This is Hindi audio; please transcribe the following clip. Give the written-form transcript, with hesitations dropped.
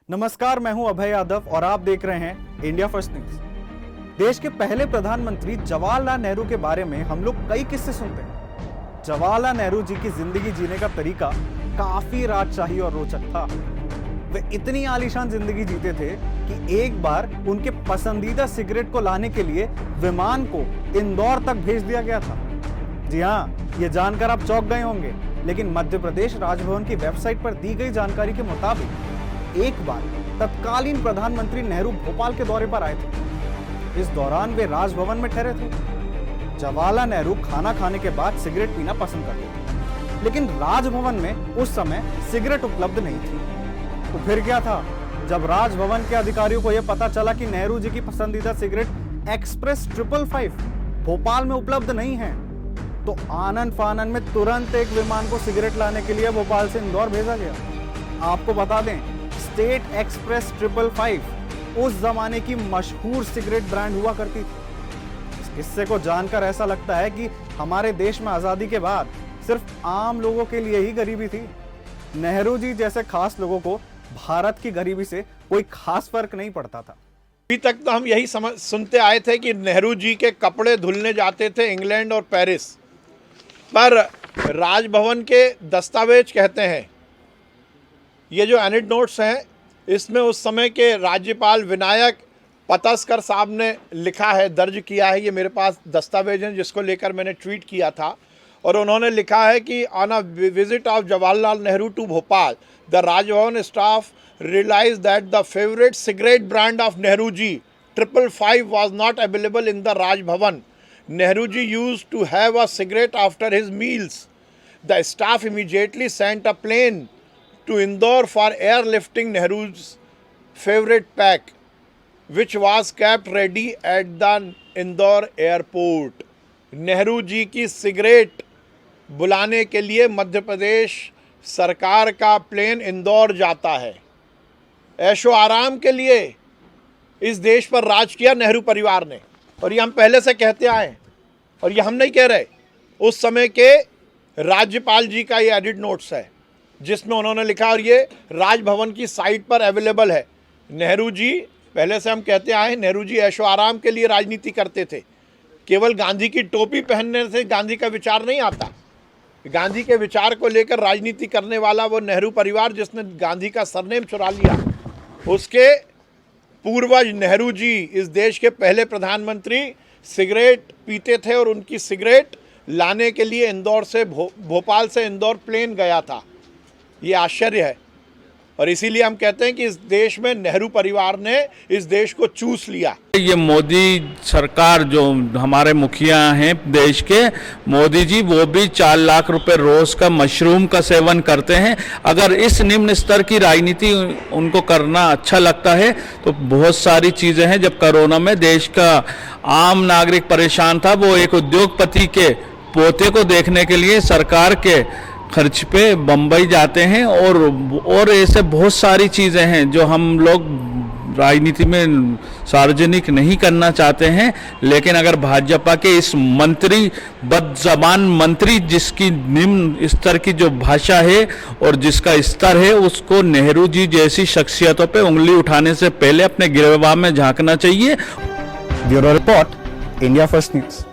नमस्कार, मैं हूं अभय यादव और आप देख रहे हैं इंडिया फर्स्ट न्यूज। देश के पहले प्रधानमंत्री जवाहरलाल नेहरू के बारे में हम लोग कई किस्से सुनते हैं। जवाहरलाल नेहरू जी की जिंदगी जीने का तरीका काफी राजशाही और रोचक था। वे इतनी आलीशान जिंदगी जीते थे कि एक बार उनके पसंदीदा सिगरेट को लाने के लिए विमान को इंदौर तक भेज दिया गया था। जी हाँ, ये जानकर आप चौंक गए होंगे, लेकिन मध्य प्रदेश राजभवन की वेबसाइट पर दी गई जानकारी के मुताबिक एक बार तत्कालीन प्रधानमंत्री नेहरू भोपाल के दौरे पर आए थे। इस दौरान वे राजभवन में ठहरे थे। जवाहरलाल नेहरू खाना खाने के बाद सिगरेट पीना पसंद करते थे, लेकिन राजभवन में उस समय सिगरेट उपलब्ध नहीं थी। तो फिर क्या था? जब राजभवन के अधिकारियों को यह पता चला कि नेहरू जी की पसंदीदा सिगरेट एक्सप्रेस 555 भोपाल में उपलब्ध नहीं है, तो आनन फानन में तुरंत एक विमान को सिगरेट लाने के लिए भोपाल से इंदौर भेजा गया। आपको बता दें, स्टेट एक्सप्रेस 555 उस जमाने की मशहूर सिगरेट ब्रांड हुआ करती थी। इस किस्से को जानकर ऐसा लगता है कि हमारे देश में आजादी के बाद सिर्फ आम लोगों के लिए ही गरीबी थी। नेहरू जी जैसे खास लोगों को भारत की गरीबी से कोई खास फर्क नहीं पड़ता था। अभी तक तो हम यही सुनते आए थे कि नेहरू जी के कपड़े धुलने जाते थे इंग्लैंड और पेरिस, पर राजभवन के दस्तावेज कहते हैं, ये जो एनेक्डोट्स हैं, इसमें उस समय के राज्यपाल विनायक पतस्कर साहब ने लिखा है, दर्ज किया है। ये मेरे पास दस्तावेज हैं जिसको लेकर मैंने ट्वीट किया था, और उन्होंने लिखा है कि on a visit of Jawaharlal Nehru to Bhopal, the Raj Bhavan staff realized that the favorite cigarette brand of Nehru ji 555 was not available in the Raj Bhavan. Nehru ji used to have a cigarette after his meals. The staff immediately sent a plane to Indore for airlifting Nehru's favorite pack, which was kept ready at the Indore airport. Nehru ji की सिगरेट बुलाने के लिए मध्य प्रदेश सरकार का प्लेन इंदौर जाता है। ऐशो आराम के लिए इस देश पर राज किया नेहरू परिवार ने, और ये हम पहले से कहते आए, और ये हम नहीं कह रहे। उस समय के राज्यपाल जी का ये एडिट नोट्स है जिसमें उन्होंने लिखा, और ये राजभवन की साइट पर अवेलेबल है। नेहरू जी, पहले से हम कहते आए, नेहरू जी ऐशो आराम के लिए राजनीति करते थे। केवल गांधी की टोपी पहनने से गांधी का विचार नहीं आता। गांधी के विचार को लेकर राजनीति करने वाला वो नेहरू परिवार जिसने गांधी का सरनेम चुरा लिया, उसके पूर्वज नेहरू जी, इस देश के पहले प्रधानमंत्री, सिगरेट पीते थे, और उनकी सिगरेट लाने के लिए इंदौर से भोपाल से इंदौर प्लेन गया था। ये आश्चर्य है, और इसीलिए हम कहते हैं कि इस देश में नेहरू परिवार ने इस देश को चूस लिया। ये मोदी सरकार, जो हमारे मुखिया हैं देश के, मोदी जी, वो भी 4 लाख रुपए रोज का मशरूम का सेवन करते हैं। अगर इस निम्न स्तर की राजनीति उनको करना अच्छा लगता है, तो बहुत सारी चीजें हैं। जब कोरोना में देश का आम नागरिक परेशान था, वो एक उद्योगपति के पोते को देखने के लिए सरकार के खर्च पे बम्बई जाते हैं, और ऐसे बहुत सारी चीज़ें हैं जो हम लोग राजनीति में सार्वजनिक नहीं करना चाहते हैं। लेकिन अगर भाजपा के इस मंत्री, बदजबान मंत्री, जिसकी निम्न स्तर की जो भाषा है और जिसका स्तर है, उसको नेहरू जी जैसी शख्सियतों पे उंगली उठाने से पहले अपने गिरबान में झांकना चाहिए। Bureau report, India first news.